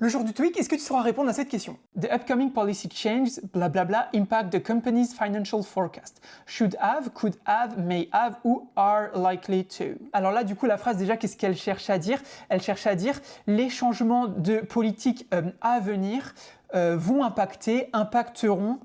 Le jour du TOEIC, est-ce que tu sauras répondre à cette question? The upcoming policy changes, bla bla bla, impact the company's financial forecast. Should have, could have, may have ou are likely to. Alors là, du coup, la phrase déjà, qu'est-ce qu'elle cherche à dire? Elle cherche à dire les changements de politique à venir vont impacteront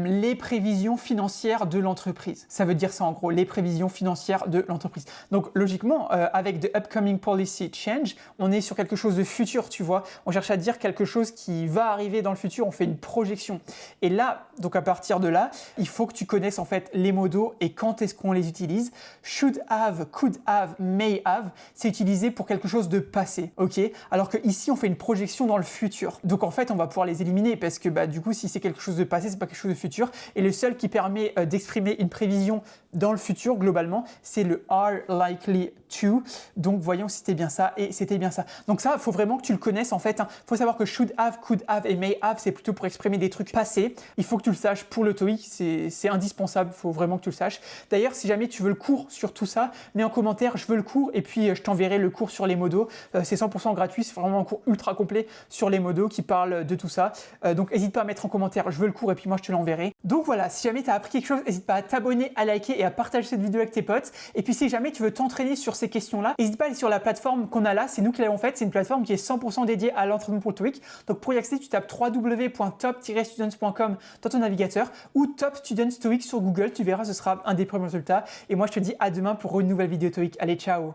les prévisions financières de l'entreprise. Ça veut dire ça en gros, les prévisions financières de l'entreprise. Donc logiquement, avec the upcoming policy change, on est sur quelque chose de futur, tu vois. On cherche à dire quelque chose qui va arriver dans le futur, on fait une projection. Et là, donc à partir de là, il faut que tu connaisses en fait les modaux et quand est-ce qu'on les utilise. Should have, could have, may have, c'est utilisé pour quelque chose de passé, ok? Alors que ici, on fait une projection dans le futur. Donc en fait, on va pouvoir les éliminer parce que du coup, si c'est quelque chose de passé, c'est pas quelque chose de futur. Et le seul qui permet d'exprimer une prévision dans le futur, globalement, c'est le are likely to. Donc voyons si c'était bien ça et c'était bien ça. Donc ça, il faut vraiment que tu le connaisses en fait. Faut savoir que should have, could have et may have, c'est plutôt pour exprimer des trucs passés. Il faut que tu le saches pour le TOEIC, c'est indispensable, il faut vraiment que tu le saches. D'ailleurs, si jamais tu veux le cours sur tout ça, mets en commentaire, je veux le cours et puis je t'enverrai le cours sur les modaux. C'est 100% gratuit, c'est vraiment un cours ultra complet sur les modaux qui parle de tout ça. Donc n'hésite pas à mettre en commentaire, je veux le cours et puis moi je te l'enverrai. Donc voilà, si jamais tu as appris quelque chose, n'hésite pas à t'abonner, à liker et à partager cette vidéo avec tes potes. Et puis si jamais tu veux t'entraîner sur ces questions-là, n'hésite pas à aller sur la plateforme qu'on a là, c'est nous qui l'avons faite, c'est une plateforme qui est 100% dédiée à l'entraînement pour le TOEIC. Donc pour y accéder, tu tapes www.top-students.com dans ton navigateur ou Top Students TOEIC sur Google, tu verras, ce sera un des premiers résultats. Et moi je te dis à demain pour une nouvelle vidéo TOEIC. Allez, ciao!